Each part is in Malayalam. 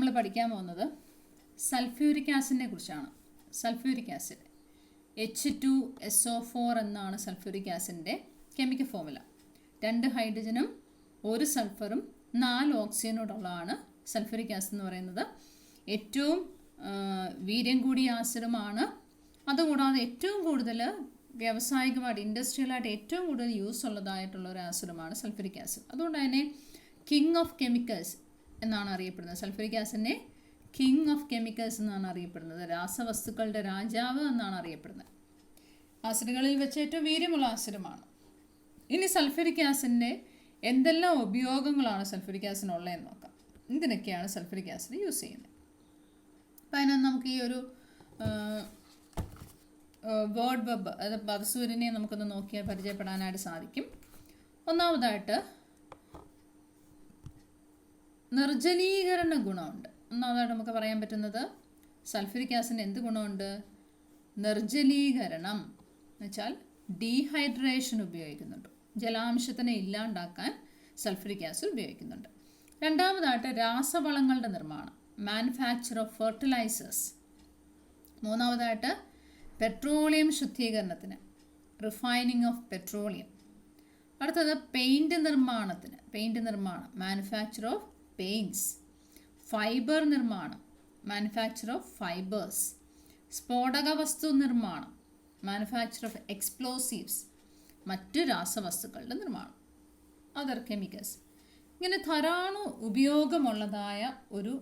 നമ്മൾ പഠിക്കാൻ പോകുന്നത് സൾഫ്യൂരിക് ആസിഡിനെ കുറിച്ചാണ്. സൾഫ്യൂരിക് ആസിഡ് H2SO4 എന്നാണ് സൾഫ്യൂരിക് ആസിഡിൻ്റെ കെമിക്കൽ ഫോർമുല. 2 ഹൈഡ്രജനും 1 സൾഫറും 4 ഓക്സിജനോടുള്ളതാണ് സൾഫ്യൂരിക് ആസിഡ് എന്ന് പറയുന്നത്. ഏറ്റവും വീര്യം കൂടിയ ആസിഡുമാണ്. അതുകൂടാതെ ഏറ്റവും കൂടുതൽ വ്യാവസായികമായിട്ട് ഇൻഡസ്ട്രിയലായിട്ട് ഏറ്റവും കൂടുതൽ യൂസ് ഉള്ളതായിട്ടുള്ള ഒരു ആസിഡുമാണ് സൾഫ്യൂരിക് ആസിഡ്. അതുകൊണ്ട് തന്നെ കിങ് ഓഫ് കെമിക്കൽസ് എന്നാണ് അറിയപ്പെടുന്നത്. സൾഫ്യൂരിക് ആസിഡിനെ കിങ് ഓഫ് കെമിക്കൽസ് എന്നാണ് അറിയപ്പെടുന്നത്. രാസവസ്തുക്കളുടെ രാജാവ് എന്നാണ് അറിയപ്പെടുന്നത്. ആസിഡുകളിൽ വെച്ച് ഏറ്റവും വീര്യമുള്ള ആസിഡുമാണ്. ഇനി സൾഫ്യൂരിക് ആസിഡിൻ്റെ എന്തെല്ലാം ഉപയോഗങ്ങളാണ് സൾഫ്യൂരിക് ആസിഡ് ഉള്ളതെന്ന് നോക്കാം. ഇതിനൊക്കെയാണ് സൾഫ്യൂരിക് ആസിഡ് യൂസ് ചെയ്യുന്നത്. അപ്പം അതിനകത്ത് നമുക്ക് ഈ ഒരു വേർഡ് വെബ് അതായത് പദസൂര്യനെ നമുക്കൊന്ന് നോക്കിയാൽ പരിചയപ്പെടാനായിട്ട് സാധിക്കും. ഒന്നാമതായിട്ട് നിർജ്ജലീകരണ ഗുണമുണ്ട്. ഒന്നാമതായിട്ട് നമുക്ക് പറയാൻ പറ്റുന്നത് സൾഫ്യൂരിക് ആസിഡിന് എന്ത് ഗുണമുണ്ട്? നിർജ്ജലീകരണം എന്ന് വെച്ചാൽ ഡീഹൈഡ്രേഷൻ ഉപയോഗിക്കുന്നുണ്ട്. ജലാംശത്തിനെ ഇല്ലാണ്ടാക്കാൻ സൾഫ്യൂരിക് ആസിഡ് ഉപയോഗിക്കുന്നുണ്ട്. രണ്ടാമതായിട്ട് രാസവളങ്ങളുടെ നിർമ്മാണം, മാനുഫാക്ചർ ഓഫ് ഫെർട്ടിലൈസേഴ്സ്. മൂന്നാമതായിട്ട് പെട്രോളിയം ശുദ്ധീകരണത്തിന്, റിഫൈനിങ് ഓഫ് പെട്രോളിയം. അടുത്തത് പെയിൻറ് നിർമ്മാണം, മാനുഫാക്ചർ ഓഫ് പെയിൻറ്റ്സ്. ഫൈബർ നിർമ്മാണം, മാനുഫാക്ചർ ഓഫ് ഫൈബേഴ്സ്. സ്ഫോടക വസ്തു നിർമ്മാണം, മാനുഫാക്ചർ ഓഫ് എക്സ്പ്ലോസീവ്സ്. മറ്റു രാസവസ്തുക്കളുടെ നിർമ്മാണം, അതർ കെമിക്കൽസ്. ഇങ്ങനെ ധാരാളം ഉപയോഗമുള്ളതായ ഒരു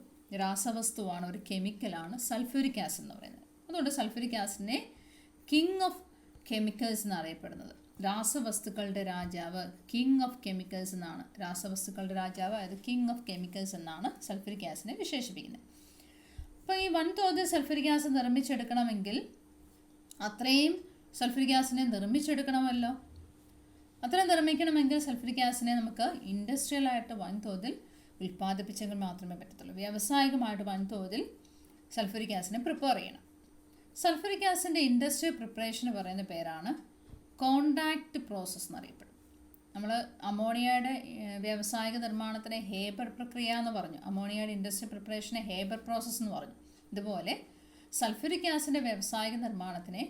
രാസവസ്തുവാണ്, ഒരു കെമിക്കലാണ് സൾഫ്യൂരിക് ആസിഡ് എന്ന് പറയുന്നത്. അതുകൊണ്ട് സൾഫ്യൂരിക് ആസിഡിനെ കിങ് ഓഫ് കെമിക്കൽസ് എന്നറിയപ്പെടുന്നത്. രാസവസ്തുക്കളുടെ രാജാവ്, കിങ് ഓഫ് കെമിക്കൽസ് എന്നാണ്. രാസവസ്തുക്കളുടെ രാജാവ്, അതായത് കിങ് ഓഫ് കെമിക്കൽസ് എന്നാണ് സൾഫ്യൂരിക് ആസിഡിനെ വിശേഷിപ്പിക്കുന്നത്. അപ്പോൾ ഈ വൻതോതിൽ സൾഫ്യൂരിക് ആസിഡ് നിർമ്മിച്ചെടുക്കണമെങ്കിൽ അത്രയും സൾഫ്യൂരിക് ആസിഡിനെ നിർമ്മിച്ചെടുക്കണമല്ലോ. അത്രയും നിർമ്മിക്കണമെങ്കിൽ സൾഫ്യൂരിക് ആസിഡിനെ നമുക്ക് ഇൻഡസ്ട്രിയലായിട്ട് വൻതോതിൽ ഉൽപ്പാദിപ്പിച്ചെങ്കിൽ മാത്രമേ പറ്റത്തുള്ളൂ. വ്യാവസായികമായിട്ട് വൻതോതിൽ സൾഫ്യൂരിക് ആസിഡിനെ പ്രിപ്പയർ ചെയ്യണം. സൾഫ്യൂരിക് ആസിഡിൻ്റെ ഇൻഡസ്ട്രിയൽ പ്രിപ്പറേഷന് പറയുന്ന പേരാണ് കോണ്ടാക്ട് പ്രോസസ്സ് എന്നറിയപ്പെടും. നമ്മൾ അമോണിയയുടെ വ്യാവസായിക നിർമ്മാണത്തിന് ഹേബർ പ്രക്രിയ എന്ന് പറഞ്ഞു. അമോണിയയുടെ ഇൻഡസ്ട്രിയൽ പ്രിപ്പറേഷനെ ഹേബർ പ്രോസസ്സ് എന്ന് പറഞ്ഞു. ഇതുപോലെ സൾഫ്യൂരിക് ആസിഡിൻ്റെ വ്യാവസായിക നിർമ്മാണത്തിനെ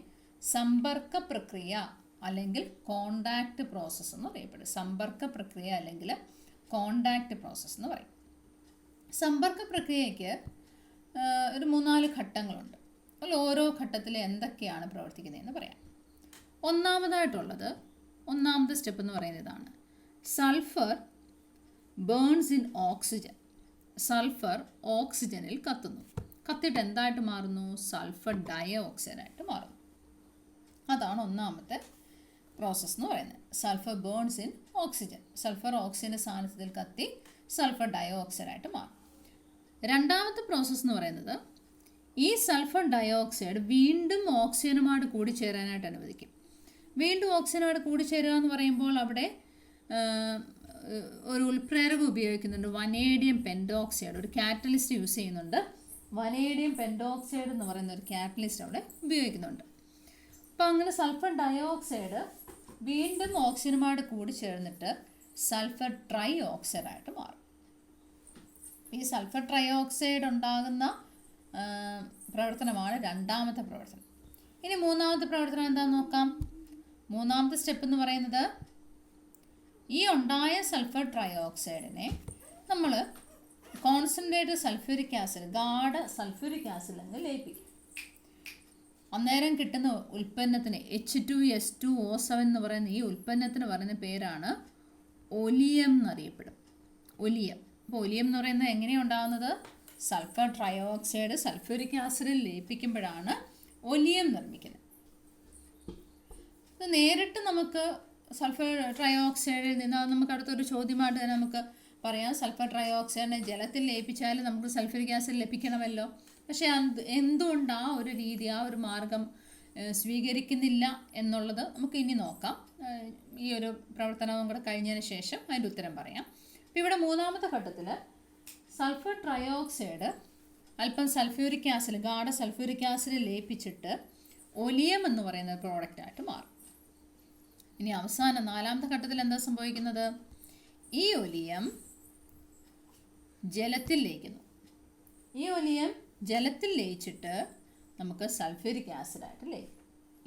സമ്പർക്ക പ്രക്രിയ അല്ലെങ്കിൽ കോണ്ടാക്ട് പ്രോസസ്സ് എന്ന് അറിയപ്പെടും. സമ്പർക്ക പ്രക്രിയ അല്ലെങ്കിൽ കോണ്ടാക്ട് പ്രോസസ്സ് എന്ന് പറയും. സമ്പർക്ക പ്രക്രിയയ്ക്ക് ഒരു 3-4 ഘട്ടങ്ങളുണ്ട്. അതിൽ ഓരോ ഘട്ടത്തിൽ എന്തൊക്കെയാണ് പ്രവർത്തിക്കുന്നതെന്ന് പറയാം. ഒന്നാമത്തെ സ്റ്റെപ്പ് എന്ന് പറയുന്നത് ഇതാണ്. Sulphur burns in oxygen. Sulphur ഓക്സിജനിൽ കത്തുന്നു. കത്തിയിട്ട് എന്തായിട്ട് മാറുന്നു? സൾഫർ ഡയോക്സൈഡായിട്ട് മാറുന്നു. അതാണ് ഒന്നാമത്തെ പ്രോസസ്സ് എന്ന് പറയുന്നത്. Sulphur burns in oxygen. Sulphur ഓക്സിജൻ്റെ സാന്നിധ്യത്തിൽ കത്തി സൾഫർ ഡയോക്സൈഡായിട്ട് മാറും. രണ്ടാമത്തെ പ്രോസസ്സ് എന്ന് പറയുന്നത് ഈ സൾഫർ ഡയോക്സൈഡ് വീണ്ടും ഓക്സിജനുമായിട്ട് കൂടിച്ചേരാനായിട്ട് അനുവദിക്കും. വീണ്ടും ഓക്സിജനുമായിട്ട് കൂടിച്ചേരുക എന്ന് പറയുമ്പോൾ അവിടെ ഒരു ഉൽപ്രേരകം ഉപയോഗിക്കുന്നുണ്ട്, വനേഡിയം പെൻറ്റോക്സൈഡ്. ഒരു കാറ്റലിസ്റ്റ് യൂസ് ചെയ്യുന്നുണ്ട്. വനേഡിയം പെൻറ്റോക്സൈഡ് എന്ന് പറയുന്ന ഒരു കാറ്റലിസ്റ്റ് അവിടെ ഉപയോഗിക്കുന്നുണ്ട്. അപ്പോൾ അങ്ങനെ സൾഫർ ഡയോക്സൈഡ് വീണ്ടും ഓക്സിജനുമായിട്ട് കൂടിച്ചേർന്നിട്ട് സൾഫർ ട്രൈ ഓക്സൈഡായിട്ട് മാറും. ഈ സൾഫർ ട്രൈ ഓക്സൈഡ് ഉണ്ടാകുന്ന പ്രവർത്തനമാണ് രണ്ടാമത്തെ പ്രവർത്തനം. ഇനി മൂന്നാമത്തെ പ്രവർത്തനം എന്താണെന്ന് നോക്കാം. മൂന്നാമത്തെ സ്റ്റെപ്പ് എന്ന് പറയുന്നത് ഈ ഉണ്ടായ സൾഫർ ട്രൈ ഓക്സൈഡിനെ നമ്മൾ കോൺസെൻട്രേറ്റഡ് സൾഫ്യൂരിക് ആസിഡ്, ഗാഢ സൾഫ്യൂരിക് ആസിഡ് എന്ന് ലയിപ്പിക്കും. അന്നേരം കിട്ടുന്ന ഉൽപ്പന്നത്തിന് H2S2O7 എന്ന് പറയുന്ന ഈ ഉൽപ്പന്നത്തിന് പറയുന്ന പേരാണ് ഒലിയം എന്നറിയപ്പെടും. ഒലിയം. അപ്പോൾ ഒലിയം എന്ന് പറയുന്നത് എങ്ങനെയാണ് ഉണ്ടാകുന്നത്? സൾഫർ ട്രയോക്സൈഡ് സൾഫ്യൂരിക് ആസിഡിൽ ലയിപ്പിക്കുമ്പോഴാണ് ഒലിയം നിർമ്മിക്കുന്നത്. ഇത് നേരിട്ട് നമുക്ക് സൾഫർ ട്രയോക്സൈഡിൽ നിന്ന് നമുക്ക് അടുത്തൊരു ചോദ്യമായിട്ട് തന്നെ നമുക്ക് പറയാം. സൾഫർ ട്രയോക്സൈഡിനെ ജലത്തിൽ ലയിപ്പിച്ചാലും നമുക്ക് സൾഫ്യൂരിക് ആസിഡ് ലഭിക്കണമല്ലോ. പക്ഷേ എന്തുകൊണ്ട് ആ ഒരു രീതി, ആ ഒരു മാർഗം സ്വീകരിക്കുന്നില്ല എന്നുള്ളത് നമുക്ക് ഇനി നോക്കാം. ഈ ഒരു പ്രവർത്തനവും കൂടെ കഴിഞ്ഞതിന് ശേഷം അതിൻ്റെ ഉത്തരം പറയാം. അപ്പോൾ ഇവിടെ മൂന്നാമത്തെ ഘട്ടത്തിൽ സൾഫർ ട്രയോക്സൈഡ് അല്പം സൾഫ്യൂരിക് ആസിഡ്, ഗാഢ സൾഫ്യൂരിക് ആസിഡ് ലയിപ്പിച്ചിട്ട് ഒലിയം എന്ന് പറയുന്ന പ്രോഡക്റ്റായിട്ട് മാറും. ഇനി അവസാനം നാലാമത്തെ ഘട്ടത്തിൽ എന്താ സംഭവിക്കുന്നത്? ഈ ഒലിയം ജലത്തിൽ ലയിക്കുന്നു. ഈ ഒലിയം ജലത്തിൽ ലയിച്ചിട്ട് നമുക്ക് സൾഫ്യൂരിക് ആസിഡായിട്ട്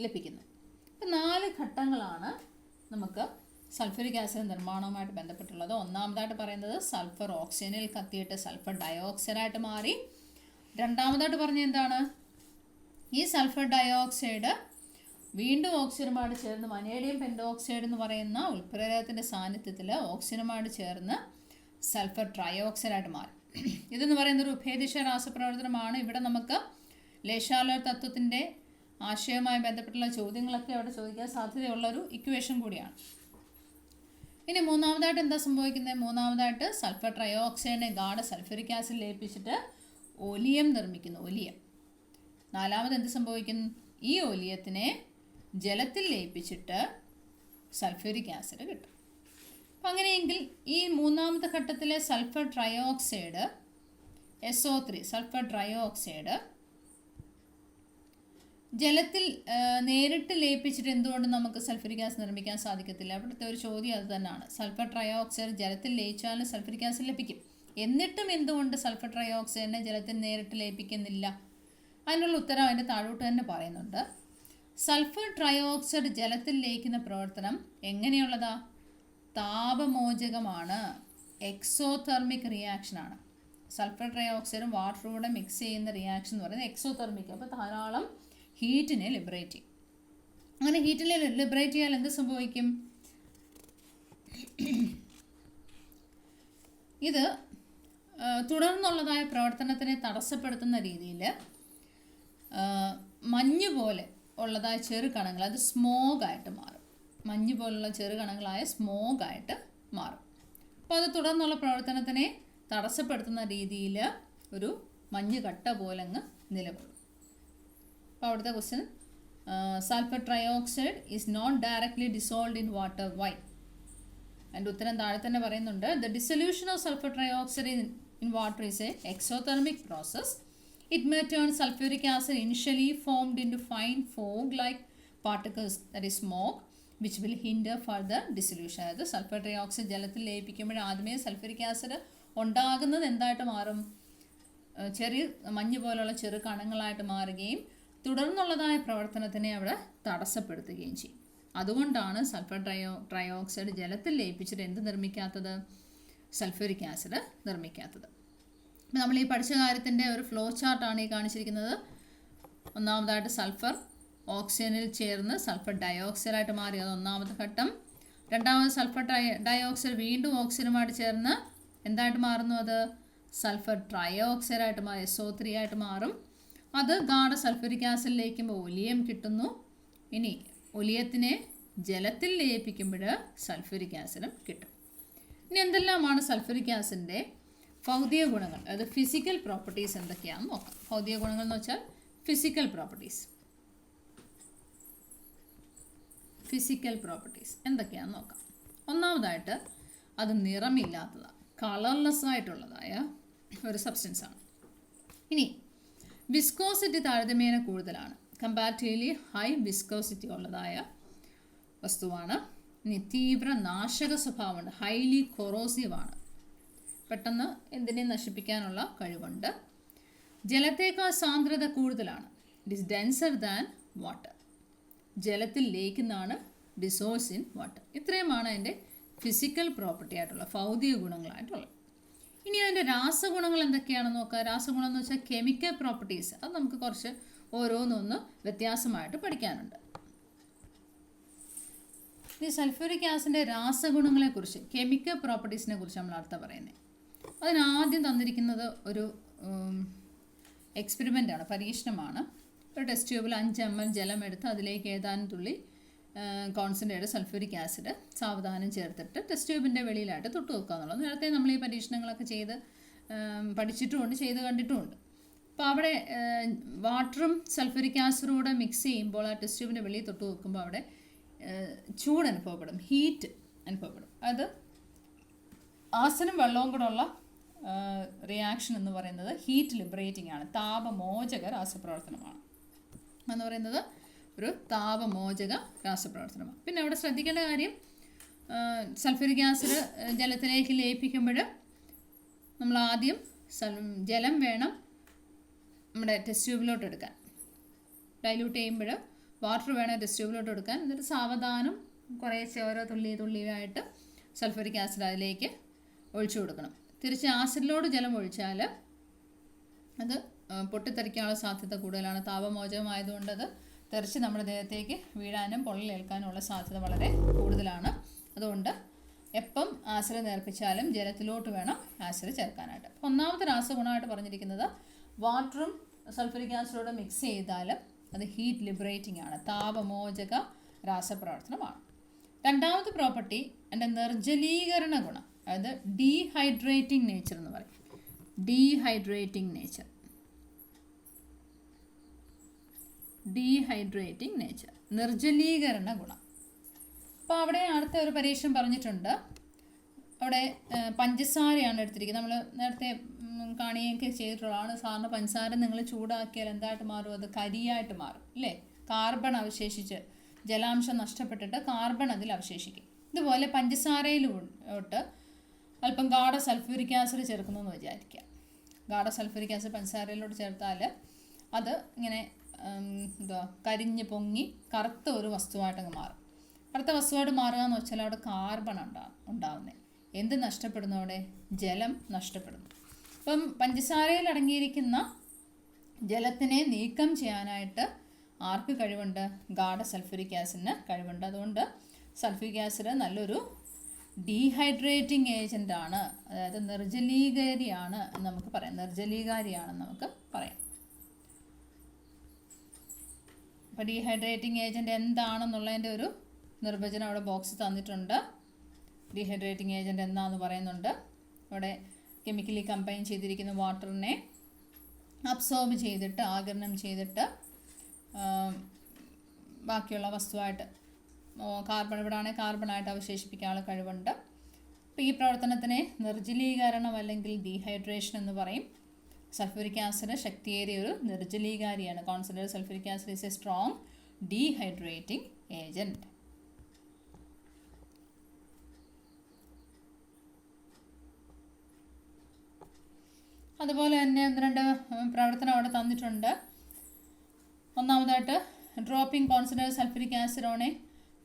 ലഭിക്കുന്നു. ഇപ്പം 4 ഘട്ടങ്ങളാണ് നമുക്ക് സൾഫ്യൂരിക് ആസിഡ് നിർമ്മാണവുമായിട്ട് ബന്ധപ്പെട്ടുള്ളത്. ഒന്നാമതായിട്ട് പറയുന്നത് സൾഫർ ഓക്സിജനിൽ കത്തിയിട്ട് സൾഫർ ഡയോക്സൈഡായിട്ട് മാറി. രണ്ടാമതായിട്ട് പറഞ്ഞ എന്താണ്, ഈ സൾഫർ ഡയോക്സൈഡ് വീണ്ടും ഓക്സിജനുമായിട്ട് ചേർന്ന് വനേഡിയം പെൻഡോക്സൈഡ് എന്ന് പറയുന്ന ഉൽപ്രേരകത്തിൻ്റെ സാന്നിധ്യത്തിൽ ഓക്സിജനുമായിട്ട് ചേർന്ന് സൾഫർ ട്രയോക്സൈഡായിട്ട് മാറി. ഇതെന്ന് പറയുന്നൊരു ഉഭയദിശ രാസപ്രവർത്തനമാണ്. ഇവിടെ നമുക്ക് ലേശാലോർ തത്വത്തിൻ്റെ ആശയവുമായി ബന്ധപ്പെട്ടുള്ള ചോദ്യങ്ങളൊക്കെ അവിടെ ചോദിക്കാൻ സാധ്യതയുള്ളൊരു ഇക്വേഷൻ കൂടിയാണ്. ഇനി മൂന്നാമതായിട്ട് എന്താ സംഭവിക്കുന്നത്? മൂന്നാമതായിട്ട് സൾഫർ ട്രയോക്സൈഡിനെ ഗാഢ സൾഫ്യൂരിക് ആസിഡ് ലയിപ്പിച്ചിട്ട് ഒലിയം നിർമ്മിക്കുന്നു, ഒലിയം. നാലാമത് എന്ത് സംഭവിക്കും? ഈ ഒലിയത്തിനെ ജലത്തിൽ ലയിപ്പിച്ചിട്ട് സൾഫ്യൂരിക് ആസിഡ് കിട്ടും. അപ്പം അങ്ങനെയെങ്കിൽ ഈ മൂന്നാമത്തെ ഘട്ടത്തിലെ sulphur trioxide SO3 sulphur trioxide ജലത്തിൽ നേരിട്ട് ലയിപ്പിച്ചിട്ട് എന്തുകൊണ്ട് നമുക്ക് സൾഫ്യൂരിക് ആസിഡ് നിർമ്മിക്കാൻ സാധിക്കത്തില്ല? അവിടുത്തെ ഒരു ചോദ്യം അത് തന്നെയാണ്. സൾഫർ ട്രയോക്സൈഡ് ജലത്തിൽ ലയിച്ചാലും സൾഫ്യൂരിക് ആസിഡ് ലഭിക്കും. എന്നിട്ടും എന്തുകൊണ്ട് സൾഫർ ട്രയോക്സൈഡിനെ ജലത്തിൽ നേരിട്ട് ലയിപ്പിക്കുന്നില്ല? അതിനുള്ള ഉത്തരം അതിൻ്റെ താഴോട്ട് തന്നെ പറയുന്നുണ്ട്. സൾഫർ ട്രയോക്സൈഡ് ജലത്തിൽ ലയിക്കുന്ന പ്രവർത്തനം എങ്ങനെയുള്ളതാ? താപമോചകമാണ്, എക്സോതെർമിക് റിയാക്ഷനാണ്. സൾഫർ ട്രയോക്സൈഡും വാട്ടറും കൂടെ മിക്സ് ചെയ്യുന്ന റിയാക്ഷൻ എന്ന് പറയുന്നത് എക്സോതെർമിക്. അപ്പോൾ ധാരാളം ഹീറ്റിനെ ലിബറേറ്റ് ചെയ്യും. അങ്ങനെ ഹീറ്റിനെ ലിബറേറ്റ് ചെയ്യാൻ എന്ത് സംഭവിക്കും? ഇത് തുടർന്നുള്ളതായ പ്രവർത്തനത്തിനെ തടസ്സപ്പെടുത്തുന്ന രീതിയിൽ മഞ്ഞ് പോലെ ഉള്ളതായ ചെറുകണങ്ങൾ, അത് സ്മോഗായിട്ട് മാറും. മഞ്ഞ് പോലുള്ള ചെറുകണങ്ങളായ സ്മോഗായിട്ട് മാറും. അപ്പോൾ അത് തുടർന്നുള്ള പ്രവർത്തനത്തിനെ തടസ്സപ്പെടുത്തുന്ന രീതിയിൽ ഒരു മഞ്ഞ് കട്ട പോലെ അങ്ങ് നിലകൊള്ളും. അപ്പോൾ അവിടുത്തെ question, sulphur trioxide is not directly dissolved in water, why? അതിൻ്റെ ഉത്തരം താഴെ തന്നെ പറയുന്നുണ്ട്. The dissolution of sulphur trioxide in water is a exothermic process. It may turn sulfuric acid initially formed into fine fog-like particles, that is smoke, which will hinder further dissolution. അതായത് സൾഫർ ട്രയോക്സൈഡ് ജലത്തിൽ ലയിപ്പിക്കുമ്പോൾ ആദ്യമേ സൾഫ്യൂരിക് ആസിഡ് ഉണ്ടാകുന്നത് എന്തായിട്ട് മാറും? ചെറിയ മഞ്ഞ് പോലുള്ള ചെറു കണങ്ങളായിട്ട് മാറുകയും തുടർന്നുള്ളതായ പ്രവർത്തനത്തിനെ അവിടെ തടസ്സപ്പെടുത്തുകയും ചെയ്യും. അതുകൊണ്ടാണ് സൾഫർ ട്രയോക്സൈഡ് ജലത്തിൽ ലയിപ്പിച്ചിട്ട് എന്ത് നിർമ്മിക്കാത്തത്? Sulphuric acid നിർമ്മിക്കാത്തത്. നമ്മൾ ഈ പഠിച്ച കാര്യത്തിൻ്റെ ഒരു ഫ്ലോ ചാർട്ടാണ് ഈ കാണിച്ചിരിക്കുന്നത്. ഒന്നാമതായിട്ട് സൾഫർ ഓക്സിജനിൽ ചേർന്ന് സൾഫർ ഡയോക്സൈഡായിട്ട് മാറി, അത് ഒന്നാമത്തെ ഘട്ടം. രണ്ടാമത് സൾഫർ ഡയോക്സൈഡ് വീണ്ടും ഓക്സിജനുമായിട്ട് ചേർന്ന് എന്തായിട്ട് മാറുന്നു? അത് സൾഫർ ട്രയോക്സൈഡായിട്ട് മാറി, SO3 ആയിട്ട് മാറും. അത് ഗാഢ സൾഫ്യൂരിക് ആസിഡ് ലയിക്കുമ്പോൾ ഒലിയം കിട്ടുന്നു. ഇനി ഒലിയത്തിനെ ജലത്തിൽ ലയിപ്പിക്കുമ്പോൾ സൾഫ്യൂരിക് ആസിഡും കിട്ടും. ഇനി എന്തെല്ലാമാണ് സൾഫ്യൂരിക് ആസിഡിൻ്റെ ഭൗതിക ഗുണങ്ങൾ, അതായത് ഫിസിക്കൽ പ്രോപ്പർട്ടീസ് എന്തൊക്കെയാണെന്ന് നോക്കാം. ഭൗതിക ഗുണങ്ങൾ എന്ന് വെച്ചാൽ ഫിസിക്കൽ പ്രോപ്പർട്ടീസ് എന്തൊക്കെയാണെന്ന് നോക്കാം. ഒന്നാമതായിട്ട് അത് നിറമില്ലാത്തതാണ്, കളർലെസ് ആയിട്ടുള്ളതായ ഒരു സബ്സ്റ്റൻസാണ്. ഇനി വിസ്കോസിറ്റി താരതമ്യേന കൂടുതലാണ്, കമ്പാരിറ്റീവ്ലി ഹൈ വിസ്കോസിറ്റി ഉള്ളതായ വസ്തുവാണ്. ഇനി തീവ്ര നാശക സ്വഭാവമുണ്ട്, ഹൈലി കൊറോസീവാണ്, പെട്ടെന്ന് എന്തിനേയും നശിപ്പിക്കാനുള്ള കഴിവുണ്ട്. ജലത്തേക്കാൾ സാന്ദ്രത കൂടുതലാണ്, it is denser than water. ജലത്തിൽ ലയിക്കുന്നതാണ്, ഡിസോൾവ്സ് ഇൻ വാട്ടർ. ഇത്രയുമാണ് അതിൻ്റെ ഫിസിക്കൽ പ്രോപ്പർട്ടി ആയിട്ടുള്ള ഭൗതിക ഗുണങ്ങളായിട്ടുള്ളത്. ഇനി അതിൻ്റെ രാസഗുണങ്ങൾ എന്തൊക്കെയാണെന്ന് നോക്കുക. രാസഗുണം എന്ന് വെച്ചാൽ കെമിക്കൽ പ്രോപ്പർട്ടീസ്. അത് നമുക്ക് കുറച്ച് ഓരോന്നൊന്ന് വ്യത്യാസമായിട്ട് പഠിക്കാനുണ്ട്. ഈ സൾഫ്യൂരിക് ആസിഡിൻ്റെ രാസഗുണങ്ങളെക്കുറിച്ച്, കെമിക്കൽ പ്രോപ്പർട്ടീസിനെ കുറിച്ച് നമ്മൾ അടുത്ത പറയുന്നത്. അതിനാദ്യം തന്നിരിക്കുന്നത് ഒരു എക്സ്പെരിമെൻ്റാണ്, പരീക്ഷണമാണ്. ഒരു ടെസ്റ്റ് ട്യൂബിൽ 5 ml ജലം എടുത്ത് അതിലേക്ക് ഏതാനും തുള്ളി കോൺസെൻട്രേറ്റഡ് സൾഫ്യൂരിക് ആസിഡ് സാവധാനം ചേർത്തിട്ട് ടെസ്റ്റ് ട്യൂബിൻ്റെ വെളിയിലായിട്ട് തൊട്ട് വെക്കുക എന്നുള്ളത്. നേരത്തെ നമ്മൾ ഈ പരീക്ഷണങ്ങളൊക്കെ ചെയ്ത് പഠിച്ചിട്ടുമുണ്ട്, ചെയ്ത് കണ്ടിട്ടുമുണ്ട്. അപ്പോൾ അവിടെ വാട്ടറും സൾഫ്യൂരിക് ആസിഡും കൂടെ മിക്സ് ചെയ്യുമ്പോൾ ആ ടെസ്റ്റ് ട്യൂബിൻ്റെ വെളിയിൽ തൊട്ട് വെക്കുമ്പോൾ അവിടെ ചൂട് അനുഭവപ്പെടും, ഹീറ്റ് അനുഭവപ്പെടും. അത് ആസിഡും വെള്ളവും കൂടെ ഉള്ള റിയാക്ഷൻ എന്ന് പറയുന്നത് ഹീറ്റ് ലിബറേറ്റിംഗ് ആണ്, താപമോചക രാസപ്രവർത്തനമാണ് എന്ന് പറയുന്നത്. ഒരു താപമോചക രാസപ്രവർത്തനമാണ്. പിന്നെ അവിടെ ശ്രദ്ധിക്കേണ്ട കാര്യം, സൾഫ്യൂരിക് ആസിഡ് ജലത്തിലേക്ക് ലയിപ്പിക്കുമ്പോൾ നമ്മൾ ആദ്യം ജലം വേണം നമ്മുടെ ടെസ്റ്റ് ട്യൂബിലോട്ട് എടുക്കാൻ. ഡൈല്യൂട്ട് ചെയ്യുമ്പോൾ വാട്ടർ വേണം ടെസ്റ്റ് ട്യൂബിലോട്ട് എടുക്കാൻ. എന്നിട്ട് സാവധാനം കുറേശ്ശെ ഓരോ തുള്ളിയായിട്ട് സൾഫ്യൂരിക് ആസിഡ് അതിലേക്ക് ഒഴിച്ചു കൊടുക്കണം. തിരിച്ച് ആസിഡിലോട് ജലം ഒഴിച്ചാൽ അത് പൊട്ടിത്തെറിക്കാനുള്ള സാധ്യത കൂടുതലാണ്. താപമോചകമായതുകൊണ്ട് അത് തെറിച്ച് നമ്മുടെ ദേഹത്തേക്ക് വീഴാനും പൊള്ളലേൽക്കാനുമുള്ള സാധ്യത വളരെ കൂടുതലാണ്. അതുകൊണ്ട് എപ്പം ആസിഡ് നേർപ്പിച്ചാലും ജലത്തിലോട്ട് വേണം ആസിഡ് ചേർക്കാനായിട്ട്. ഒന്നാമത്തെ രാസഗുണമായിട്ട് പറഞ്ഞിരിക്കുന്നത് വാട്ടറും സൾഫ്യൂരിക് ആസിഡോടെ മിക്സ് ചെയ്താൽ അത് ഹീറ്റ് ലിബറേറ്റിംഗ് ആണ്, താപമോചക രാസപ്രവർത്തനമാണ്. രണ്ടാമത്തെ പ്രോപ്പർട്ടി എൻ്റെ നിർജ്ജലീകരണ ഗുണം, അതായത് ഡീഹൈഡ്രേറ്റിംഗ് നേച്ചർ എന്ന് പറയും. ഡീഹൈഡ്രേറ്റിംഗ് നേച്ചർ, നിർജ്ജലീകരണ ഗുണം. അപ്പോൾ അവിടെ അടുത്ത ഒരു പരീക്ഷണം പറഞ്ഞിട്ടുണ്ട്. അവിടെ പഞ്ചസാരയാണ് എടുത്തിരിക്കുന്നത്. നമ്മൾ നേരത്തെ കാണുകയൊക്കെ ചെയ്തിട്ടുള്ളതാണ്. സാറിന് പഞ്ചസാര നിങ്ങൾ ചൂടാക്കിയാൽ എന്തായിട്ട് മാറും? അത് കരിയായിട്ട് മാറും അല്ലേ? കാർബൺ അവശേഷിച്ച്, ജലാംശം നഷ്ടപ്പെട്ടിട്ട് കാർബൺ അതിൽ അവശേഷിക്കും. ഇതുപോലെ പഞ്ചസാരയിലോട്ട് അല്പം ഗാഢ സൾഫ്യൂരിക് ആസിഡ് ചേർക്കുന്നു എന്ന് വിചാരിക്കുക. ഗാഢ സൾഫ്യൂരിക് ആസിഡ് പഞ്ചസാരയിലോട്ട് ചേർത്താൽ അത് ഇങ്ങനെ കരിഞ്ഞ് പൊങ്ങി കറുത്ത ഒരു വസ്തുവായിട്ടങ്ങ് മാറും. കറുത്ത വസ്തുവായിട്ട് മാറുക എന്ന് വെച്ചാൽ അവിടെ കാർബൺ ഉണ്ടാവുന്നത്. എന്ത് നഷ്ടപ്പെടുന്നു? അവിടെ ജലം നഷ്ടപ്പെടുന്നു. അപ്പം പഞ്ചസാരയിൽ അടങ്ങിയിരിക്കുന്ന ജലത്തിനെ നീക്കം ചെയ്യാനായിട്ട് ആർക്ക് കഴിവുണ്ട്? ഗാഢ സൾഫ്യൂരിക് ആസിഡിന് കഴിവുണ്ട്. അതുകൊണ്ട് സൾഫ്യൂരിക് ആസിഡ് നല്ലൊരു ഡീഹൈഡ്രേറ്റിംഗ് ഏജൻ്റ് ആണ്, അതായത് നിർജ്ജലീകാരിയാണ് എന്ന് നമുക്ക് പറയാം. അപ്പോൾ ഡീഹൈഡ്രേറ്റിംഗ് ഏജൻ്റ് എന്താണെന്നുള്ളതിൻ്റെ ഒരു നിർവചനം അവിടെ ബോക്സ് തന്നിട്ടുണ്ട്. ഡീഹൈഡ്രേറ്റിംഗ് ഏജൻ്റ് എന്താണെന്ന് പറയുന്നുണ്ട്. അവിടെ കെമിക്കലി കമ്പൈൻ ചെയ്തിരിക്കുന്ന വാട്ടറിനെ അബ്സോർബ് ചെയ്തിട്ട്, ആഗിരണം ചെയ്തിട്ട് ബാക്കിയുള്ള വസ്തുവായിട്ട് കാർബൺ, ഇവിടെയാണെങ്കിൽ കാർബണായിട്ട് അവശേഷിപ്പിക്കാനുള്ള കഴിവുണ്ട്. അപ്പോൾ ഈ പ്രവർത്തനത്തിനെ നിർജ്ജലീകരണം അല്ലെങ്കിൽ ഡീഹൈഡ്രേഷൻ എന്ന് പറയും. സൾഫ്യൂരിക് ആസിഡ് ശക്തിയേറിയ ഒരു നിർജ്ജലീകാരിയാണ്. Concentrated sulphuric acid is a strong dehydrating agent. അതുപോലെ തന്നെ ഒന്ന് രണ്ട് പ്രവർത്തനം അവിടെ തന്നിട്ടുണ്ട്. ഒന്നാമതായിട്ട് dropping concentrated sulphuric acid on a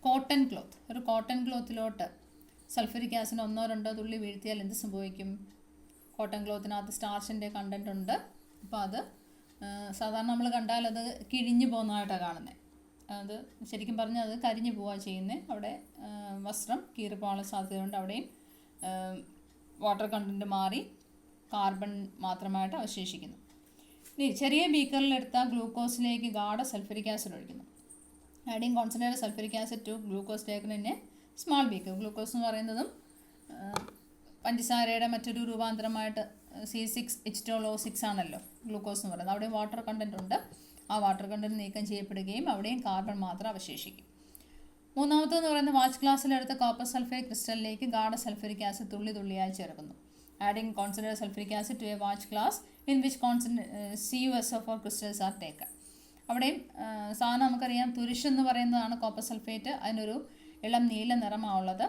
cotton cloth. ഒരു കോട്ടൺ ക്ലോത്തിലോട്ട് സൾഫ്യൂരിക് ആസിഡ് 1-2 തുള്ളി വീഴ്ത്തിയാൽ എന്ത് സംഭവിക്കും? കോട്ടൺ ക്ലോത്തിനകത്ത് സ്റ്റാർച്ചിൻ്റെ കണ്ടൻറ്റ് ഉണ്ട്. അപ്പോൾ അത് സാധാരണ നമ്മൾ കണ്ടാൽ അത് കിഴിഞ്ഞു പോകുന്നതായിട്ടാണ് കാണുന്നത്. അത് ശരിക്കും പറഞ്ഞാൽ അത് കരിഞ്ഞു പോവുകയാണ് ചെയ്യുന്നത്. അവിടെ വസ്ത്രം കീറിപ്പോകാനുള്ള സാധ്യതയുണ്ട്. അവിടെയും വാട്ടർ കണ്ടൻറ്റ് മാറി കാർബൺ മാത്രമായിട്ട് അവശേഷിക്കുന്നു. ഇനി ചെറിയ ബീക്കറിലെടുത്ത ഗ്ലൂക്കോസിലേക്ക് ഗാഢ സൾഫ്യൂരിക് ആസിഡ് ഒഴിക്കുന്നു. Adding concentrated sulphuric acid to glucose taken in a small beaker. Glucose എന്ന് പറയുന്നതും പഞ്ചസാരയുടെ മറ്റൊരു രൂപാന്തരമായിട്ട് C6H12O6 ആണല്ലോ ഗ്ലൂക്കോസ് എന്ന് പറയുന്നത്. അവിടെ വാട്ടർ കണ്ടൻറ് ഉണ്ട്. ആ വാട്ടർ കണ്ടൻറ് നീക്കം ചെയ്യപ്പെടുകയും അവിടെയും കാർബൺ മാത്രം അവശേഷിക്കും. മൂന്നാമത്തെന്ന് പറയുന്നത് വാച്ച് ഗ്ലാസ്സിലെടുത്ത കോപ്പർ സൾഫേറ്റ് ക്രിസ്റ്റലിലേക്ക് ഗാഢ സൾഫ്യൂരിക് ആസിഡ് തുള്ളിയായി ചേർക്കുന്നു. Adding concentrated sulphuric acid to a watch glass in which CuSO4 crystals are taken. അവിടെയും സാധനം നമുക്കറിയാം, തുരിശെന്ന് പറയുന്നതാണ് കോപ്പർ സൾഫേറ്റ്. അതിനൊരു ഇളം നീല നിറമാണുള്ളത്.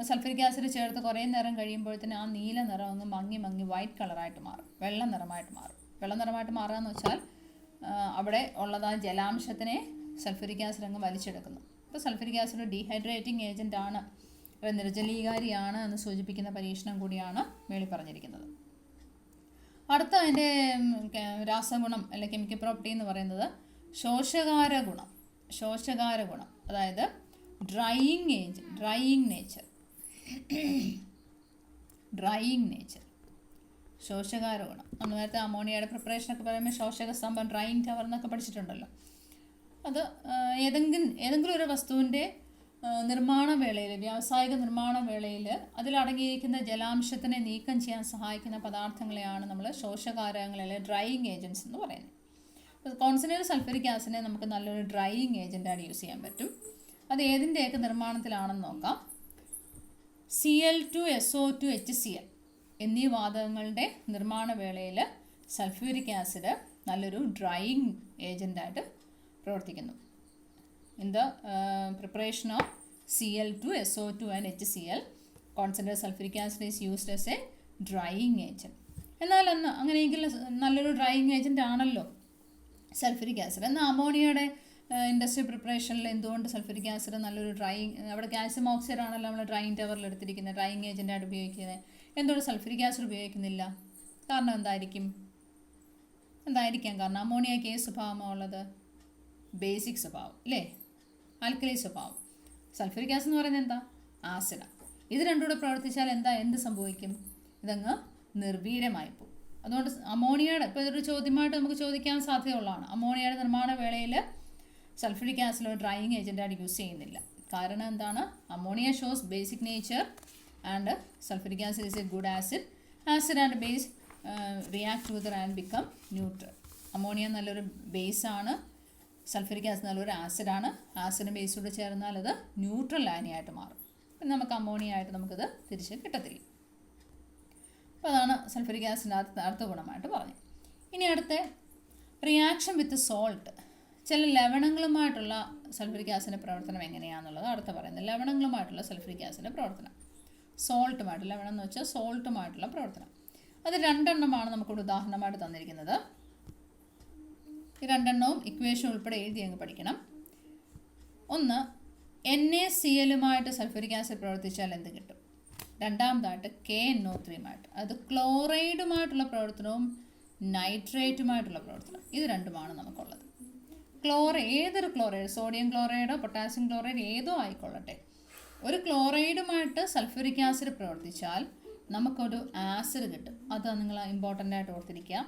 സൾഫ്യൂരിക് ആസിഡ് ചേർത്ത് കുറേ നേരം കഴിയുമ്പോഴത്തേന് ആ നീല നിറം ഒന്ന് മങ്ങി വൈറ്റ് കളറായിട്ട് മാറും, വെള്ള നിറമായിട്ട് മാറുക എന്ന് വെച്ചാൽ അവിടെ ഉള്ളതായ ജലാംശത്തിനെ സൾഫ്യൂരിക് ആസിഡ് അങ്ങ് വലിച്ചെടുക്കുന്നു. അപ്പോൾ സൾഫ്യൂരിക് ആസിഡ് ഡീഹൈഡ്രേറ്റിംഗ് ഏജൻ്റ് ആണ്, നിർജ്ജലീകാരിയാണ് എന്ന് സൂചിപ്പിക്കുന്ന പരീക്ഷണം കൂടിയാണ് മേളിൽ പറഞ്ഞിരിക്കുന്നത്. അടുത്ത അതിൻ്റെ രാസഗുണം അല്ലെങ്കിൽ കെമിക്കൽ പ്രോപ്പർട്ടി എന്ന് പറയുന്നത് ശോഷകാര ഗുണം, അതായത് ഡ്രൈയിങ് നേച്ചർ. ശോഷകാര ഗുണം. നമ്മൾ നേരത്തെ അമോണിയയുടെ പ്രിപ്പറേഷനൊക്കെ പറയുമ്പോൾ ശോഷക സ്തംഭം, ഡ്രൈയിങ് ടവർ എന്നൊക്കെ പഠിച്ചിട്ടുണ്ടല്ലോ. അത് ഏതെങ്കിലും ഒരു വസ്തുവിൻ്റെ വ്യാവസായിക നിർമ്മാണ വേളയിൽ അതിലടങ്ങിയിരിക്കുന്ന ജലാംശത്തിനെ നീക്കം ചെയ്യാൻ സഹായിക്കുന്ന പദാർത്ഥങ്ങളെയാണ് നമ്മൾ ശോഷകാരകങ്ങൾ അല്ലെങ്കിൽ ഡ്രൈയിങ് ഏജൻറ്റ്സ് എന്ന് പറയുന്നത്. കോൺസെൻട്രേറ്റഡ് സൾഫ്യൂരിക് ആസിഡിനെ നമുക്ക് നല്ലൊരു ഡ്രൈയിങ് ഏജൻ്റായിട്ട് യൂസ് ചെയ്യാൻ പറ്റും. അത് ഏതിൻ്റെയൊക്കെ നിർമ്മാണത്തിലാണെന്ന് നോക്കാം. Cl2SO2 HCl എന്നീ വാതകങ്ങളുടെ നിർമ്മാണ വേളയിൽ സൾഫ്യൂരിക് ആസിഡ് നല്ലൊരു ഡ്രൈയിങ് ഏജൻ്റായിട്ട് പ്രവർത്തിക്കുന്നു. In the preparation of Cl2SO2 and HCl, concentrated sulfuric acid is used as a drying agent. എന്നാൽ അങ്ങനെയെങ്കിൽ നല്ലൊരു ഡ്രൈയിങ് ഏജൻ്റ് ആണല്ലോ സൾഫ്യൂരിക് ആസിഡ്. എന്നാൽ അമോണിയയുടെ ഇൻഡസ്ട്രിയൽ പ്രിപ്പറേഷനിൽ എന്തുകൊണ്ട് സൾഫ്യൂരിക് ആസിഡ് നല്ലൊരു ഡ്രൈയിങ്, അവിടെ കാൽസ്യം ഓക്സൈഡ് ആണല്ലോ നമ്മൾ ഡ്രൈയിങ് ടവറിൽ എടുത്തിരിക്കുന്നത്, ഡ്രൈയിങ് ഏജൻ്റായിട്ട് ഉപയോഗിക്കുന്നത്. എന്തുകൊണ്ട് സൾഫ്യൂരിക് ആസിഡ് ഉപയോഗിക്കുന്നില്ല? കാരണം എന്തായിരിക്കാം കാരണം? അമോണിയയ്ക്ക് ഏത് സ്വഭാവമാണ് ഉള്ളത്? ബേസിക് സ്വഭാവം അല്ലേ, ആൽക്കലി സ്വഭാവം. സൾഫ്യൂരിക് ആസിഡ് എന്ന് പറയുന്നത് എന്താ? ആസിഡാണ്. ഇത് രണ്ടും കൂടെ പ്രവർത്തിച്ചാൽ എന്ത് സംഭവിക്കും? ഇതങ്ങ് നിർവീര്യമായി പോകും. അതുകൊണ്ട് അമോണിയയുടെ, ഇപ്പോൾ ഇതൊരു ചോദ്യമായിട്ട് നമുക്ക് ചോദിക്കാൻ സാധ്യതയുള്ളതാണ്, അമോണിയയുടെ നിർമ്മാണ വേളയിൽ സൾഫ്യൂരിക് ആസിഡ് ഡ്രൈയിങ് ഏജൻ്റായിട്ട് യൂസ് ചെയ്യുന്നില്ല. കാരണം എന്താണ്? Ammonia shows basic nature and sulphuric acid is A good acid. Acid and base react together and become neutral. Ammonia നല്ലൊരു ബേസാണ്, സൾഫ്യൂരിക് ആസിഡ് നല്ലൊരു ആസിഡാണ്. ആസിഡും ബേസോട് ചേർന്നാൽ അത് ന്യൂട്രൽ ലായനിയായിട്ട് മാറും. പിന്നെ നമുക്ക് അമോണിയ ആയിട്ട് നമുക്കത് തിരിച്ച് കിട്ടത്തില്ല. അപ്പോൾ അതാണ് സൾഫ്യൂരിക് ആസിഡിൻ്റെ അടുത്ത ഗുണമായിട്ട് പറഞ്ഞത്. ഇനി അടുത്ത റിയാക്ഷൻ വിത്ത് സോൾട്ട്. ചില ലവണങ്ങളുമായിട്ടുള്ള സൾഫ്യൂരിക് ആസിഡിൻ്റെ പ്രവർത്തനം എങ്ങനെയാണെന്നുള്ളത് അടുത്ത പറയുന്നത്. ലവണങ്ങളുമായിട്ടുള്ള സൾഫ്യൂരിക് ആസിഡിൻ്റെ പ്രവർത്തനം, സോൾട്ടുമായിട്ട്, ലവണം എന്ന് വെച്ചാൽ സോൾട്ടുമായിട്ടുള്ള പ്രവർത്തനം. അത് രണ്ടെണ്ണമാണ് നമുക്കിവിടെ ഉദാഹരണമായിട്ട് തന്നിരിക്കുന്നത്. ഈ രണ്ടെണ്ണവും ഇക്വേഷൻ ഉൾപ്പെടെ എഴുതി അങ്ങ് പഠിക്കണം. ഒന്ന്, NaCl സൾഫ്യൂരിക് ആസിഡ് പ്രവർത്തിച്ചാൽ എന്ത് കിട്ടും? രണ്ടാമതായിട്ട് KNO3 അത് ക്ലോറൈഡുമായിട്ടുള്ള പ്രവർത്തനവും നൈട്രേറ്റുമായിട്ടുള്ള പ്രവർത്തനം. ഇത് രണ്ടുമാണ് നമുക്കുള്ളത്. ഏതൊരു ക്ലോറൈഡ്, സോഡിയം ക്ലോറൈഡോ പൊട്ടാസ്യം ക്ലോറൈഡ് ഏതോ ആയിക്കൊള്ളട്ടെ, ഒരു ക്ലോറൈഡുമായിട്ട് സൾഫ്യൂരിക് ആസിഡ് പ്രവർത്തിച്ചാൽ നമുക്കൊരു ആസിഡ് കിട്ടും. അത് നിങ്ങൾ ഇമ്പോർട്ടൻ്റ് ആയിട്ട് ഓർത്തിരിക്കുക.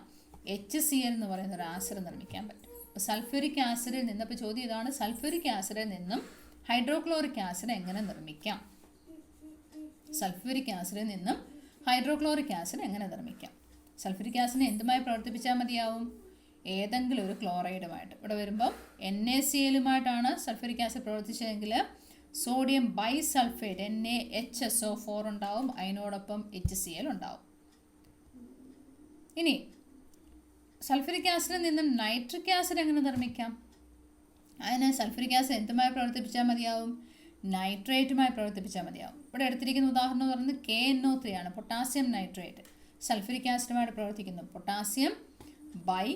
HCl എന്ന് പറയുന്ന ഒരു ആസിഡ് നിർമ്മിക്കാൻ പറ്റും. അപ്പോൾ സൾഫ്യൂരിക് ആസിഡിൽ നിന്ന്, ഇപ്പോൾ ചോദ്യം ഇതാണ്, സൾഫ്യൂരിക് ആസിഡിൽ നിന്നും ഹൈഡ്രോക്ലോറിക് ആസിഡ് എങ്ങനെ നിർമ്മിക്കാം? സൾഫ്യൂരിക് ആസിഡിൽ നിന്നും ഹൈഡ്രോക്ലോറിക് ആസിഡ് എങ്ങനെ നിർമ്മിക്കാം? സൾഫ്യൂരിക് ആസിഡിനെ എന്തുമായി പ്രവർത്തിപ്പിച്ചാൽ മതിയാവും? ഏതെങ്കിലും ഒരു ക്ലോറൈഡുമായിട്ട്. ഇവിടെ വരുമ്പം NaCl സൾഫ്യൂരിക് ആസിഡ് പ്രവർത്തിച്ചതെങ്കിൽ സോഡിയം ബൈസൾഫേറ്റ് NaHSO4 ഉണ്ടാവും, അതിനോടൊപ്പം HCl ഉണ്ടാവും. ഇനി സൾഫ്യൂരിക് ആസിഡിൽ നിന്നും നൈട്രിക് ആസിഡ് എങ്ങനെ നിർമ്മിക്കാം? അതിന് സൾഫ്യൂരിക് ആസിഡ് എന്തുമായി പ്രവർത്തിപ്പിച്ചാൽ മതിയാവും? നൈട്രേറ്റുമായി പ്രവർത്തിപ്പിച്ചാൽ മതിയാവും. ഇവിടെ എടുത്തിരിക്കുന്ന ഉദാഹരണം എന്ന് പറയുന്നത് KNO3 ആണ്, പൊട്ടാസ്യം നൈട്രേറ്റ്. സൾഫ്യൂരിക് ആസിഡുമായിട്ട് പ്രവർത്തിക്കുന്നു, പൊട്ടാസ്യം ബൈ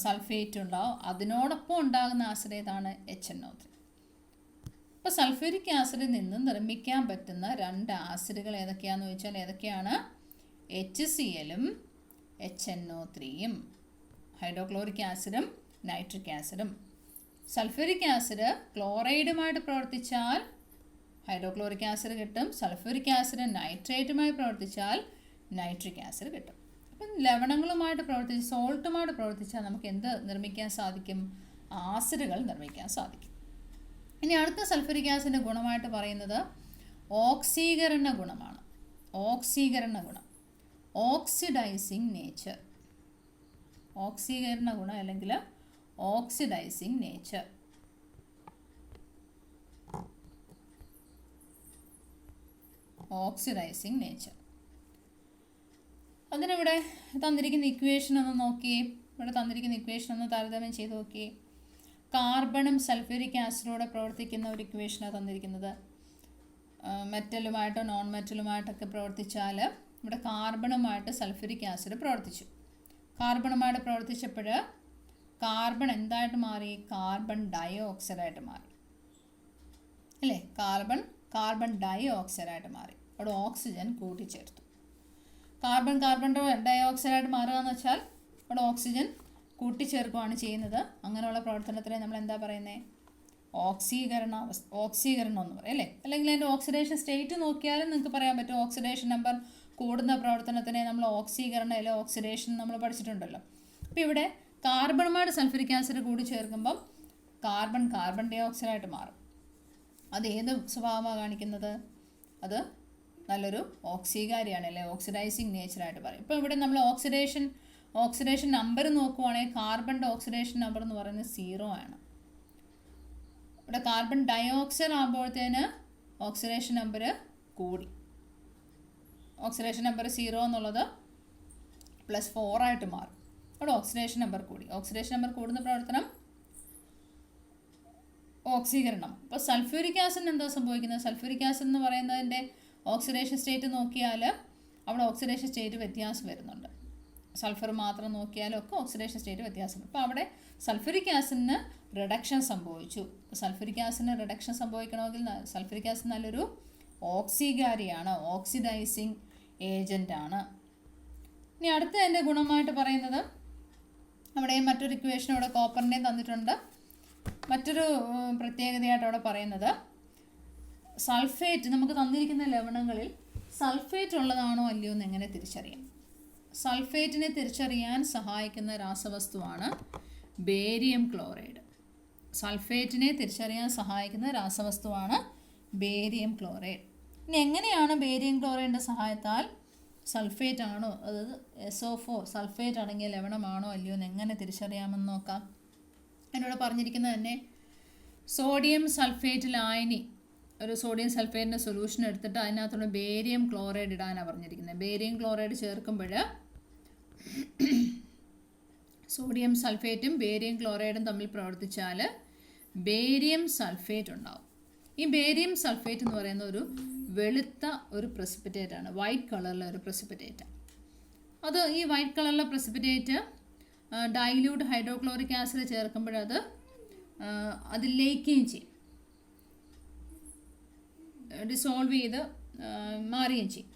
സൾഫേറ്റ് ഉണ്ടാവും, അതിനോടൊപ്പം ഉണ്ടാകുന്ന ആസിഡ് ഏതാണ്? HNO3. അപ്പോൾ സൾഫ്യൂരിക് ആസിഡിൽ നിന്ന് നിർമ്മിക്കാൻ പറ്റുന്ന രണ്ട് ആസിഡുകൾ ഏതൊക്കെയാണെന്ന് ചോദിച്ചാൽ ഏതൊക്കെയാണ്? HClഉം HNO3യും, ഹൈഡ്രോക്ലോറിക് ആസിഡും നൈട്രിക് ആസിഡും. സൾഫ്യൂരിക് ആസിഡ് ക്ലോറൈഡുമായിട്ട് പ്രവർത്തിച്ചാൽ ഹൈഡ്രോക്ലോറിക് ആസിഡ് കിട്ടും, സൾഫ്യൂരിക് ആസിഡ് നൈട്രേറ്റുമായി പ്രവർത്തിച്ചാൽ നൈട്രിക് ആസിഡ് കിട്ടും. അപ്പം ലവണങ്ങളുമായിട്ട് പ്രവർത്തിച്ച്, സോൾട്ടുമായിട്ട് പ്രവർത്തിച്ചാൽ നമുക്ക് എന്ത് നിർമ്മിക്കാൻ സാധിക്കും? ആസിഡുകൾ നിർമ്മിക്കാൻ സാധിക്കും. ഇനി അടുത്ത സൾഫ്യൂരിക് ആസിഡിൻ്റെ ഗുണമായിട്ട് പറയുന്നത് ഓക്സീകരണ ഗുണമാണ്. ഓക്സീകരണ ഗുണം, ഓക്സിഡൈസിങ് നേച്ചർ. ഓക്സീകരണ ഗുണം അല്ലെങ്കിൽ ഓക്സിഡൈസിങ് നേച്ചർ. Oxidising nature. അതിനിവിടെ തന്നിരിക്കുന്ന ഇക്വേഷൻ ഒന്ന് നോക്കിയേ. ഇവിടെ തന്നിരിക്കുന്ന ഇക്വേഷൻ ഒന്ന് താരതമ്യം ചെയ്ത് നോക്കിയേ. കാർബണും സൾഫ്യൂരിക് ആസിഡോടെ പ്രവർത്തിക്കുന്ന ഒരു ഇക്വേഷനാണ് തന്നിരിക്കുന്നത്. മെറ്റലുമായിട്ടോ നോൺ മെറ്റലുമായിട്ടൊക്കെ പ്രവർത്തിച്ചാൽ ഇവിടെ കാർബണുമായിട്ട് സൾഫ്യൂരിക് ആസിഡ് പ്രവർത്തിച്ചു. കാർബണുമായിട്ട് പ്രവർത്തിച്ചപ്പോൾ കാർബൺ എന്തായിട്ട് മാറി? കാർബൺ ഡൈ ഓക്സൈഡായിട്ട് മാറി അല്ലേ? കാർബൺ ഡൈ ഓക്സൈഡായിട്ട് മാറി. അവിടെ ഓക്സിജൻ കൂട്ടിച്ചേർത്തു. കാർബൺ ഡൈ ഓക്സൈഡായിട്ട് മാറുക എന്ന് വെച്ചാൽ അവിടെ ഓക്സിജൻ കൂട്ടിച്ചേർക്കുകയാണ് ചെയ്യുന്നത്. അങ്ങനെയുള്ള പ്രവർത്തനത്തിനെ നമ്മൾ എന്താ പറയുന്നത്? ഓക്സീകരണം എന്ന് പറയും അല്ലേ? അല്ലെങ്കിൽ അതിൻ്റെ ഓക്സിഡേഷൻ സ്റ്റേറ്റ് നോക്കിയാലും നിങ്ങൾക്ക് പറയാൻ പറ്റും. ഓക്സിഡേഷൻ നമ്പർ കൂടുന്ന പ്രവർത്തനത്തിനെ നമ്മൾ ഓക്സീകരണം അല്ലെങ്കിൽ ഓക്സിഡേഷൻ നമ്മൾ പഠിച്ചിട്ടുണ്ടല്ലോ. അപ്പോൾ ഇവിടെ കാർബണുമായിട്ട് സൾഫ്യൂരിക് ആസിഡ് കൂടി ചേർക്കുമ്പം കാർബൺ ഡൈ ഓക്സൈഡായിട്ട് മാറും. അത് ഏത് സ്വഭാവമാണ് കാണിക്കുന്നത്? അത് നല്ലൊരു ഓക്സീകാരിയാണ് അല്ലേ? ഓക്സിഡൈസിങ് നേച്ചറായിട്ട് പറയും. ഇപ്പോൾ ഇവിടെ നമ്മൾ ഓക്സിഡേഷൻ നമ്പർ നോക്കുവാണെങ്കിൽ കാർബണിൻ്റെ ഓക്സിഡേഷൻ നമ്പർ എന്ന് പറയുന്നത് 0 ആണ്. ഇവിടെ കാർബൺ ഡൈ ഓക്സൈഡ് ആകുമ്പോഴത്തേന് ഓക്സിഡേഷൻ നമ്പർ കൂടി. ഓക്സിഡേഷൻ നമ്പർ 0 എന്നുള്ളത് +4 ആയിട്ട് മാറും. അവിടെ ഓക്സിഡേഷൻ നമ്പർ കൂടി. ഓക്സിഡേഷൻ നമ്പർ കൂടുന്ന പ്രവർത്തനം ഓക്സീകരണം. അപ്പോൾ സൾഫ്യൂരിക് ആസിഡിന് എന്താ സംഭവിക്കുന്നത്? സൾഫ്യൂരിക് ആസിഡ് എന്ന് പറയുന്നതിൻ്റെ ഓക്സിഡേഷൻ സ്റ്റേറ്റ് നോക്കിയാൽ അവിടെ ഓക്സിഡേഷൻ സ്റ്റേറ്റ് വ്യത്യാസം വരുന്നുണ്ട്. സൾഫർ മാത്രം നോക്കിയാലും ഒക്കെ ഓക്സിഡേഷൻ സ്റ്റേറ്റ് വ്യത്യാസമുണ്ട്. അപ്പോൾ അവിടെ സൾഫ്യൂരിക് ആസിഡിന് റിഡക്ഷൻ സംഭവിച്ചു. സൾഫ്യൂരിക് ആസിഡിന് റിഡക്ഷൻ സംഭവിക്കണമെങ്കിൽ സൾഫ്യൂരിക് ആസിഡ് നല്ലൊരു ഓക്സികാരിയാണ്, ഓക്സിഡൈസിങ് ഏജൻ്റാണ്. ഇനി അടുത്ത എൻ്റെ ഗുണമായിട്ട് പറയുന്നത്, അവിടെ മറ്റൊരു ഇക്വേഷൻ അവിടെ കോപ്പറിനെ തന്നിട്ടുണ്ട്. മറ്റൊരു പ്രത്യേകതയായിട്ട് അവിടെ പറയുന്നത് സൾഫേറ്റ്, നമുക്ക് തന്നിരിക്കുന്ന ലവണങ്ങളിൽ സൾഫേറ്റ് ഉള്ളതാണോ അല്ലയോ എന്ന് എങ്ങനെ തിരിച്ചറിയാം. സൾഫേറ്റിനെ തിരിച്ചറിയാൻ സഹായിക്കുന്ന രാസവസ്തുവാണ് ബേരിയം ക്ലോറൈഡ്. സൾഫേറ്റിനെ തിരിച്ചറിയാൻ സഹായിക്കുന്ന രാസവസ്തുവാണ് ബേരിയം ക്ലോറൈഡ്. ഇനി എങ്ങനെയാണ് ബേരിയം ക്ലോറൈഡിൻ്റെ സഹായത്താൽ സൾഫേറ്റ് ആണോ, അതായത് SO4 സൾഫേറ്റ് അടങ്ങിയ ലവണമാണോ അല്ലയോ എന്ന് എങ്ങനെ തിരിച്ചറിയാമെന്ന് നോക്കാം. എന്നോട് പറഞ്ഞിരിക്കുന്നത് തന്നെ സോഡിയം സൾഫേറ്റ് ലായനി, ഒരു സോഡിയം സൾഫേറ്റിൻ്റെ സൊല്യൂഷൻ എടുത്തിട്ട് അതിനകത്തുള്ള ബേരിയം ക്ലോറൈഡ് ഇടാനാണ് പറഞ്ഞിരിക്കുന്നത്. ബേരിയം ക്ലോറൈഡ് ചേർക്കുമ്പോൾ സോഡിയം സൾഫേറ്റും ബേരിയം ക്ലോറൈഡും തമ്മിൽ പ്രവർത്തിച്ചാൽ ബേരിയം സൾഫേറ്റ് ഉണ്ടാവും. ഈ ബേരിയം സൾഫേറ്റ് എന്ന് പറയുന്ന ഒരു വെളുത്ത ഒരു പ്രസിപ്പിറ്റേറ്റ് ആണ്, വൈറ്റ് കളറിലെ ഒരു പ്രസിപ്പിറ്റേറ്റ്. അത് ഈ വൈറ്റ് കളറിലെ പ്രസിപ്പിറ്റേറ്റ് ഡൈല്യൂട്ട് ഹൈഡ്രോക്ലോറിക് ആസിഡ് ചേർക്കുമ്പോഴത് അത് ലയിക്കുകയും ചെയ്യും, ഡിസോൾവ് ചെയ്ത് മാറുകയും ചെയ്യും.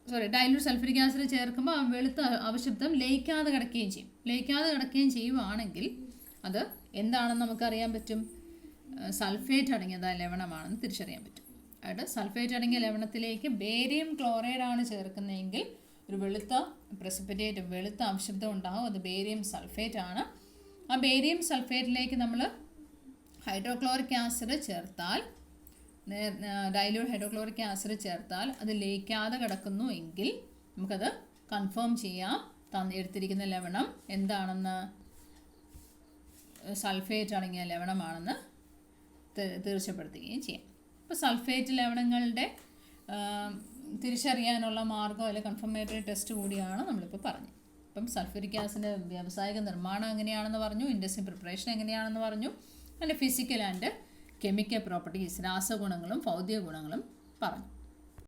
ഇപ്പോൾ ഡൈല്യൂട്ട് സൾഫ്യൂരിക് ആസിഡ് ചേർക്കുമ്പോൾ ആ വെളുത്ത അവശബ്ദം ലയിക്കാതെ കിടക്കുകയും ചെയ്യും. ലയിക്കാതെ കിടക്കുകയും ചെയ്യുവാണെങ്കിൽ അത് എന്താണെന്ന് നമുക്കറിയാൻ പറ്റും, സൾഫേറ്റ് അടങ്ങിയതായ ലവണമാണെന്ന് തിരിച്ചറിയാൻ പറ്റും. അതായത് സൾഫേറ്റ് അടങ്ങിയ ലവണത്തിലേക്ക് ബേരിയം ക്ലോറൈഡാണ് ചേർക്കുന്നതെങ്കിൽ ഒരു വെളുത്ത പ്രസിപ്പിറ്റേറ്റ്, വെളുത്ത അവശബ്ദം ഉണ്ടാകും, അത് ബേരിയം സൾഫേറ്റ് ആണ്. ആ ബേരിയം സൾഫേറ്റിലേക്ക് നമ്മൾ ഹൈഡ്രോക്ലോറിക് ആസിഡ് ചേർത്താൽ, ഡൈല്യൂട്ട് ഹൈഡ്രോക്ലോറിക് ആസിഡ് ചേർത്താൽ അത് ലയിക്കാതെ കിടക്കുന്നു എങ്കിൽ നമുക്കത് കൺഫേം ചെയ്യാം, എടുത്തിരിക്കുന്ന ലവണം എന്താണെന്ന്, സൾഫേറ്റ് അടങ്ങിയ ലവണമാണെന്ന് തീർച്ചപ്പെടുത്തുകയും ചെയ്യാം. ഇപ്പോൾ സൾഫേറ്റ് ലവണങ്ങളുടെ തിരിച്ചറിയാനുള്ള മാർഗ്ഗം അല്ലെങ്കിൽ കൺഫർമേറ്ററി ടെസ്റ്റ് കൂടിയാണ് നമ്മളിപ്പോൾ പറഞ്ഞത്. അപ്പം സൾഫ്യൂരിക് ആസിഡിൻ്റെ വ്യാവസായിക നിർമ്മാണം എങ്ങനെയാണെന്ന് പറഞ്ഞു, ഇൻഡസ്ട്രിയൽ പ്രിപ്പറേഷൻ എങ്ങനെയാണെന്ന് പറഞ്ഞു, അതിൻ്റെ ഫിസിക്കൽ ആൻഡ് കെമിക്കൽ പ്രോപ്പർട്ടീസ്, രാസഗുണങ്ങളും ഭൗതിക ഗുണങ്ങളും പറഞ്ഞു.